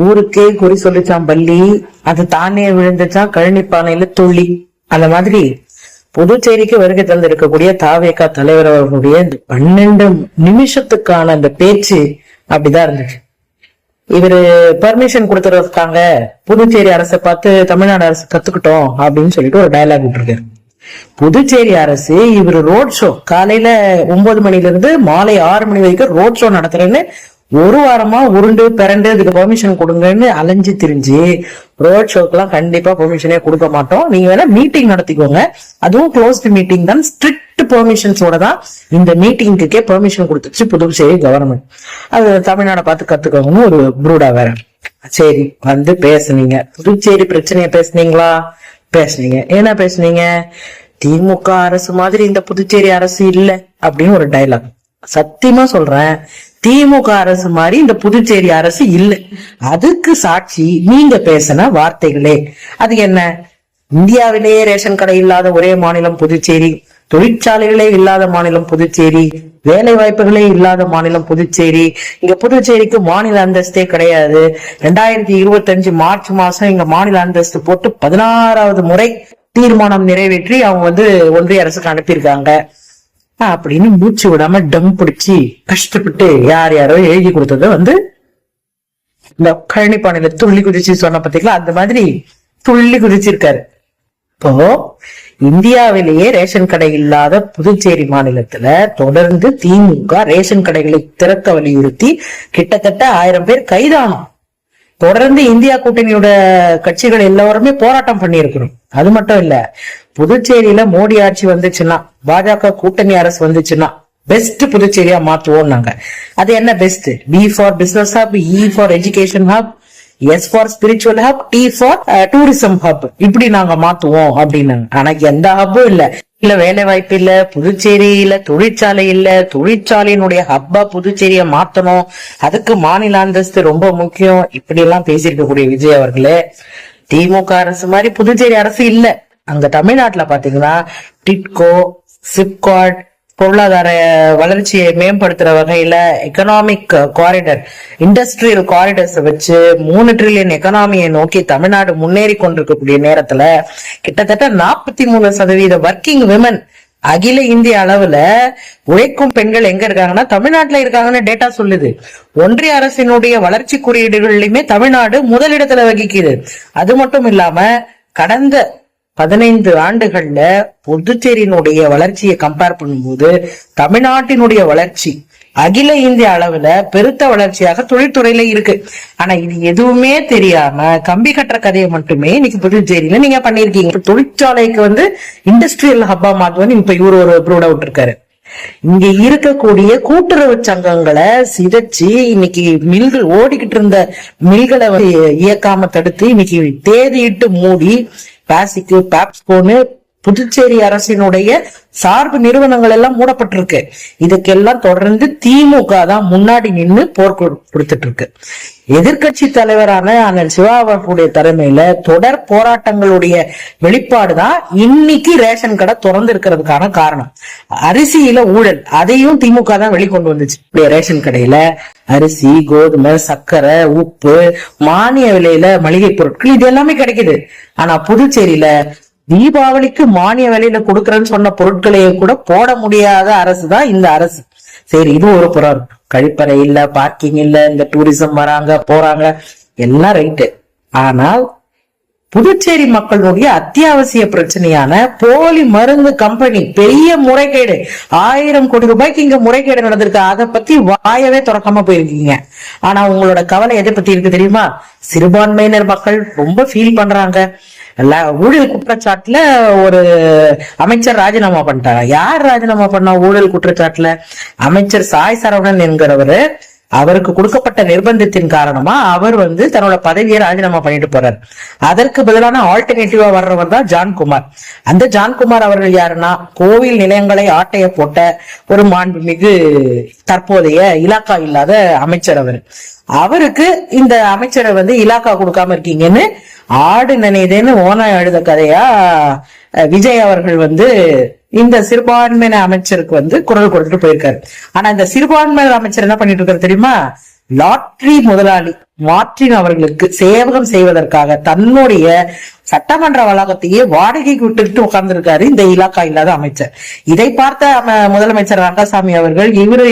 ஊருக்கே குறி சொல்லிச்சான் பள்ளி, அது தானே விழுந்துச்சான் கழனிப்பானையில துள்ளி. அந்த மாதிரி புதுச்சேரிக்கு வருகை தந்திருக்கக்கூடிய தாவேகா தலைவர் அவர்களுடைய 12 நிமிஷத்துக்கான அந்த பேச்சு அப்படிதான் இருந்துச்சு. இவரு பர்மிஷன் கொடுத்துருக்காங்க, புதுச்சேரி அரசை பார்த்து தமிழ்நாடு அரசு கத்துக்கிட்டோம் அப்படின்னு சொல்லிட்டு ஒரு டயலாக் விட்டுருக்காரு. புதுச்சேரி அரசு இவரு ரோட் ஷோ காலையில 9 மணில இருந்து மாலை 6 மணி வரைக்கும் ரோட் ஷோ நடத்துறேன்னு ஒரு வாரமா உருண்டு பிறண்டு இதுக்கு பெர்மிஷன் கொடுங்கன்னு அலைஞ்சு திரிஞ்சு ரோட் ஷோக்கெல்லாம் கண்டிப்பா பெர்மிஷனே கொடுக்க மாட்டோம், நீங்க வேணா மீட்டிங் நடத்திக்கோங்க, அதுவும் க்ளோஸ்ட் மீட்டிங் தான், ஸ்ட்ரிக்ட் பெர்மிஷன்ஸோட தான் இந்த மீட்டிங்குக்கே பெர்மிஷன் கொடுத்துச்சு புதுச்சேரி கவர்மெண்ட். அது தமிழ்நாடை பார்த்து கத்துக்கோங்கன்னு ஒரு ப்ரூடா வேற. சரி, வந்து பேசுனீங்க, புதுச்சேரி பிரச்சனைய பேசுனீங்களா? பேசுனீங்க. என்ன பேசுனீங்க? திமுக அரசு மாதிரி இந்த புதுச்சேரி அரசு இல்ல அப்படின்னு ஒரு டைலாக். சத்தியமா சொல்றேன், திமுக அரசு மாதிரி இந்த புதுச்சேரி அரசு இல்லை. அதுக்கு சாட்சி நீங்க பேசின வார்த்தைகளே. அது என்ன? இந்தியாவிலேயே ரேஷன் கடை இல்லாத ஒரே மாநிலம் புதுச்சேரி, தொழிற்சாலைகளே இல்லாத மாநிலம் புதுச்சேரி, வேலை வாய்ப்புகளே இல்லாத மாநிலம் புதுச்சேரி, இங்க புதுச்சேரிக்கு மாநில அந்தஸ்தே கிடையாது. 2025 மார்ச் மாசம் இங்க மாநில அந்தஸ்து போட்டு 16வது முறை தீர்மானம் நிறைவேற்றி அவங்க ஒன்றிய அரசுக்கு அனுப்பியிருக்காங்க அப்படின்னு மூச்சு விடாம டம் பிடிச்சி கஷ்டப்பட்டு யார் யாரோ எழுதி கொடுத்தது இந்த கழனிப்பானையில துள்ளி குதிச்சு சொன்ன பத்திங்களா, அந்த மாதிரி துள்ளி குதிச்சிருக்காரு. இப்போ இந்தியாவிலேயே ரேஷன் கடை இல்லாத புதுச்சேரி மாநிலத்துல தொடர்ந்து திமுக ரேஷன் கடைகளை திறக்க வலியுறுத்தி கிட்டத்தட்ட 1000 பேர் கைதானோம். தொடர்ந்து இந்தியா கூட்டணியோட கட்சிகள் எல்லாருமே போராட்டம் பண்ணி இருக்கிறோம். அது மட்டும் இல்ல, புதுச்சேரியில மோடி ஆட்சி வந்துச்சுன்னா, பாஜக கூட்டணி அரசு வந்துச்சுன்னா பெஸ்ட் புதுச்சேரியா மாத்துவோம் நாங்க. அது என்ன best? B for business hub, E for education hub, S for spiritual hub, T for tourism hub, இப்படி நாங்க மாத்துவோம் அப்படின்னு. ஆனா எந்த ஹப்பும் இல்ல வேலை வாய்ப்பு இல்ல, புதுச்சேரியில தொழிற்சாலை இல்ல, தொழிற்சாலையினுடைய ஹப்பா புதுச்சேரிய மாத்தணும், அதுக்கு மாநில அந்தஸ்து ரொம்ப முக்கியம், இப்படி எல்லாம் பேசியிருக்கக்கூடிய விஜய் அவர்களே, திமுக அரசு மாதிரி புதுச்சேரி அரசு இல்ல. அங்க தமிழ்நாட்டுல பாத்தீங்கன்னா டிட்கோ, சிப்காட், பொருளாதார வளர்ச்சியை மேம்படுத்துற வகையில எக்கனாமிக் காரிடர், இண்டஸ்ட்ரியல் காரிடர்ஸ் வச்சு 3 ட்ரில்லியன் எக்கனாமியை நோக்கி தமிழ்நாடு முன்னேறி கொண்டிருக்கக்கூடிய நேரத்துல கிட்டத்தட்ட 43% வர்க்கிங் விமன் அகில இந்திய அளவுல உழைக்கும் பெண்கள் எங்க இருக்காங்கன்னா தமிழ்நாட்டுல இருக்காங்கன்னு டேட்டா சொல்லுது. ஒன்றிய அரசினுடைய வளர்ச்சி குறியீடுகள்லயுமே தமிழ்நாடு முதலிடத்துல வகிக்குது. அது மட்டும் இல்லாம கடந்த 15 ஆண்டுகள்ல புதுச்சேரியினுடைய வளர்ச்சியை கம்பேர் பண்ணும்போது தமிழ்நாட்டினுடைய வளர்ச்சி அகில இந்திய அளவுல பெருத்த வளர்ச்சியாக தொழில்துறையில இருக்கு. ஆனா இது எதுவுமே தெரியாம கம்பி கட்டுற கதையை மட்டுமே இன்னைக்கு புதுச்சேரியில நீங்க பண்ணிருக்கீங்க. தொழிற்சாலைக்கு இண்டஸ்ட்ரியல் ஹப்பா மாத்துவது இப்ப இவரு ஒரு ப்ரூட் அவுட் இருக்காரு. இங்க இருக்கக்கூடிய கூட்டுறவு சங்கங்களை சிதைச்சு இன்னைக்கு மில்கள் ஓடிக்கிட்டு இருந்த மில்களை இயக்காம தடுத்து இன்னைக்கு தேதியிட்டு மூடி பாசிக்கு பாப்ஸ்கோன்னு புதுச்சேரி அரசினுடைய சார்பு நிறுவனங்கள் எல்லாம் மூடப்பட்டிருக்கு. இதுக்கெல்லாம் தொடர்ந்து திமுக தான் முன்னாடி நின்று போர் கொடுத்துட்டு இருக்கு. எதிர்கட்சி தலைவரான அண்ணன் சிவா அவர்களுடைய தலைமையில தொடர் போராட்டங்களுடைய வெளிப்பாடுதான் இன்னைக்கு ரேஷன் கடை திறந்து இருக்கிறதுக்கான காரணம். அரிசியில ஊழல், அதையும் திமுக தான் வெளிக்கொண்டு வந்துச்சு. ரேஷன் கடையில அரிசி, கோதுமை, சர்க்கரை, உப்பு, மானிய விலையில மளிகை பொருட்கள் இது எல்லாமே கிடைக்குது. ஆனா புதுச்சேரியில தீபாவளிக்கு மானிய விலையில கொடுக்கறேன்னு சொன்ன பொருட்களையே கூட போட முடியாத அரசு தான் இந்த அரசு. சரி, இது ஒரு புறம். கழிப்பறை இல்ல, பார்க்கிங் இல்ல, இந்த டூரிசம் வராங்க போறாங்க எல்லாம் ரைட்டு. ஆனால் புதுச்சேரி மக்களுடைய அத்தியாவசிய பிரச்சனையான போலி மருந்து கம்பெனி பெரிய முறைகேடு, 1000 கோடி ரூபாய்க்கு இங்க முறைகேடு நடந்திருக்கு. அதை பத்தி வாயவே திறக்காம போயிருக்கீங்க. ஆனா உங்களோட கவலை எதை பத்தி இருக்கு தெரியுமா? சிறுபான்மையினர் மக்கள் ரொம்ப ஃபீல் பண்றாங்க. ஊழல் குற்றச்சாட்டுல ஒரு அமைச்சர் ராஜினாமா பண்ணிட்டாங்க. யார் ராஜினாமா பண்ணா ஊழல் குற்றச்சாட்டுல? அமைச்சர் சாய் சரவணன் என்கிறவரு. அவருக்கு கொடுக்கப்பட்ட நிர்பந்தத்தின் காரணமா அவர் தன்னோட பதவியை ராஜினாமா பண்ணிட்டு போறாரு. அதற்கு பதிலான ஆல்டர்னேட்டிவா வர்றவர் தான் ஜான்குமார். அந்த ஜான்குமார் அவர்கள் யாருன்னா கோவில் நிலையங்களை ஆட்டைய போட்ட ஒரு மாண்புமிகு தற்போதைய இலாக்கா இல்லாத அமைச்சர். அவருக்கு இந்த அமைச்சரை இலாக்கா கொடுக்காம இருக்கீங்கன்னு ஆடு நினைதேன்னு ஓனாய் அழுத கதையா விஜய் அவர்கள் இந்த சிறுபான்மையின அமைச்சருக்கு குரல் கொடுத்துட்டு போயிருக்காரு. ஆனா இந்த சிறுபான்மையினர் அமைச்சர் என்ன பண்ணிட்டு இருக்காரு தெரியுமா? லாட்டரி முதலாளி மார்டின் அவர்களுக்கு சேவகம் செய்வதற்காக தன்னுடைய சட்டமன்ற வளாகத்தையே வாடகைக்கு விட்டுட்டு உட்கார்ந்துருக்காரு இந்த இலாக்கா இல்லாத அமைச்சர். இதை பார்த்த முதலமைச்சர் ரங்கசாமி அவர்கள், இவரு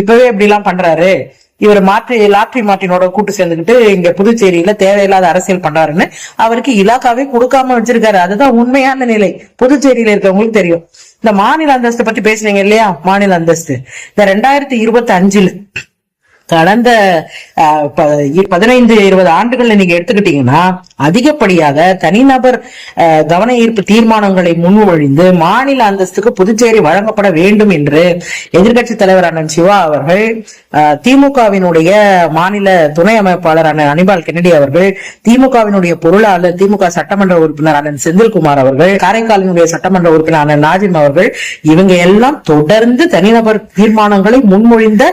இப்பவே இப்படி எல்லாம் பண்றாரு, இவர் லாட்டரி மார்ட்டினோட கூட்டு சேர்ந்துக்கிட்டு இங்க புதுச்சேரியில தேவையில்லாத அரசியல் பண்றாருன்னு அவருக்கு இலாக்காவே கொடுக்காம வச்சிருக்காரு. அதுதான் உண்மையான நிலை. புதுச்சேரியில இருக்கவங்களுக்கு தெரியும். இந்த மாநில அந்தஸ்து பத்தி பேசுறீங்க இல்லையா, மாநில அந்தஸ்து இந்த 2025 கடந்த 15-20 ஆண்டுகள்ல நீங்க எடுத்துக்கிட்டீங்கன்னா அதிகப்படியாக தனிநபர் கவன ஈர்ப்பு தீர்மானங்களை முன்மொழிந்து மாநில அந்தஸ்துக்கு புதுச்சேரி வழங்கப்பட வேண்டும் என்று எதிர்கட்சி தலைவர் அண்ணன் சிவா அவர்கள், திமுகவினுடைய மாநில துணை அமைப்பாளர் அண்ணன் அனிபால் கென்னடி அவர்கள், திமுகவினுடைய பொருளாளர் திமுக சட்டமன்ற உறுப்பினர் அண்ணன் செந்தில்குமார் அவர்கள், காரைக்காலினுடைய சட்டமன்ற உறுப்பினர் அண்ணன் நாஜிம் அவர்கள், இவங்க எல்லாம் தொடர்ந்து தனிநபர் தீர்மானங்களை முன்மொழிந்த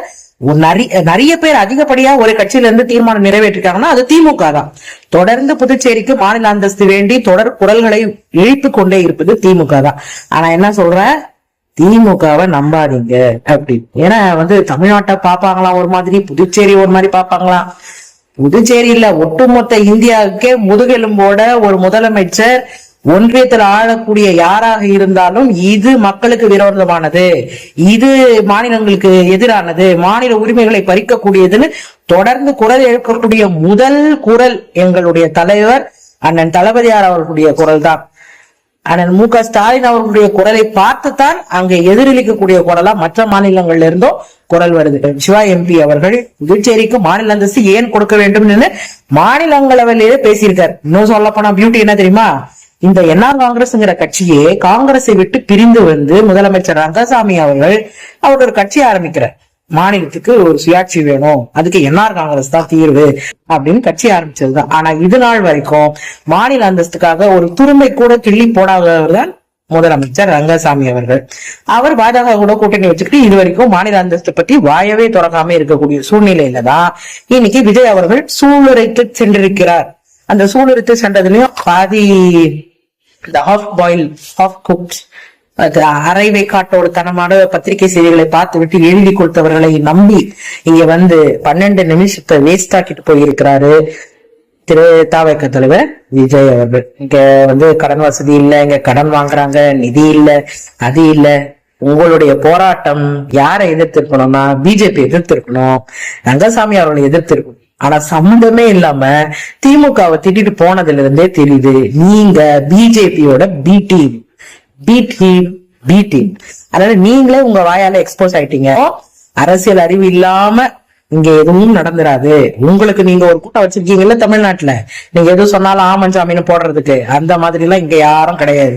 நிறைய பேர் அதிகப்படியா ஒரு கட்சியில இருந்து தீர்மானம் நிறைவேற்றிருக்காங்கன்னா அது திமுக தான். தொடர்ந்து புதுச்சேரிக்கு மாநில அந்தஸ்து வேண்டி தொடர் குரல்களை எழுப்பி கொண்டே இருப்பது திமுக தான். ஆனா என்ன சொல்ற, திமுகவை நம்பாதீங்க அப்படி. ஏன்னா தமிழ்நாட்டை பாப்பாங்களாம் ஒரு மாதிரி, புதுச்சேரி ஒரு மாதிரி பாப்பாங்களாம். புதுச்சேரி இல்ல, ஒட்டுமொத்த இந்தியாவுக்கே முதுகெலும்போட ஒரு முதலமைச்சர் ஒன்றியத்தில் ஆளக்கூடிய யாராக இருந்தாலும் இது மக்களுக்கு விரோதமானது, இது மாநிலங்களுக்கு எதிரானது, மாநில உரிமைகளை பறிக்கக்கூடியதுன்னு தொடர்ந்து குரல் எழுப்பக்கூடிய முதல் குரல் எங்களுடைய தலைவர் அண்ணன் தளபதியார் அவர்களுடைய குரல் தான். அண்ணன் மு.க. ஸ்டாலின் அவர்களுடைய குரலை பார்த்துத்தான் அங்க எதிரொலிக்கக்கூடிய குரலா மற்ற மாநிலங்கள்ல இருந்தும் குரல் வருது. சிவா எம்பி அவர்கள் புதுச்சேரிக்கு மாநில அந்தஸ்து ஏன் கொடுக்க வேண்டும் மாநிலங்களவையிலேயே பேசியிருக்காரு. இன்னும் சொல்ல போனா பியூட்டி என்ன தெரியுமா, இந்த என்ஆர் காங்கிரஸ்ங்கிற கட்சியே காங்கிரஸை விட்டு பிரிந்து முதலமைச்சர் ரங்கசாமி அவர்கள் ஒரு கட்சி ஆரம்பிக்கிறார். மாநிலத்துக்கு ஒரு சுயாட்சி வேணும், அதுக்கு என்ஆர் காங்கிரஸ் தான் தீர்வு அப்படின்னு கட்சி ஆரம்பிச்சதுதான். ஆனா இது நாள் வரைக்கும் மாநில அந்தஸ்துக்காக ஒரு துரும்பை கூட கிள்ளி போடாதவர் தான் முதலமைச்சர் ரங்கசாமி அவர்கள். அவர் பாஜக கூட கூட்டணி வச்சுக்கிட்டு இது வரைக்கும் மாநில அந்தஸ்து பத்தி வாயவே திறக்காம இருக்கக்கூடிய சூழ்நிலையில தான் இன்னைக்கு விஜய் அவர்கள் சூளுரைத்து சென்றிருக்கிறார். அந்த சூளுரைத்து சென்றதுலயும் பாதி இந்த ஹாஃப் பாயில் ஹாஃப் குக்ட் அரைவை காட்டோடு தனமான பத்திரிகை செய்திகளை பார்த்து விட்டு எழுதி கொடுத்தவர்களை நம்பி இங்க 12 நிமிஷத்தை வேஸ்ட் ஆக்கிட்டு போயிருக்கிறாரு திரு தாவேக தலைவர் விஜய் அவர்கள். இங்க கடன் வசதி இல்ல, இங்க கடன் வாங்குறாங்க, நிதி இல்ல, அது இல்ல. உங்களுடைய போராட்டம் யாரை எதிர்த்திருக்கணும்னா பிஜேபி எதிர்த்திருக்கணும், ரங்கசாமி அவர்களை எதிர்த்திருக்கணும். ஆனா சம்பந்தமே இல்லாம திமுகவை திட்டிட்டு போனதுல இருந்தே தெரியுது நீங்க பிஜேபியோட பி டீம். அதனால நீங்களே உங்க வாயால எக்ஸ்போஸ் ஆயிட்டீங்க. அரசியல் அறிவு இல்லாம இங்க எதுவும் நடந்துராது. உங்களுக்கு நீங்க ஒரு கூட்டம் வச்சிருக்கீங்கல்ல தமிழ்நாட்டுல, நீங்க எதுவும் சொன்னாலும் ஆமஞ்சாமின்னு போடுறதுக்கு, அந்த மாதிரி எல்லாம் இங்க யாரும் கிடையாது.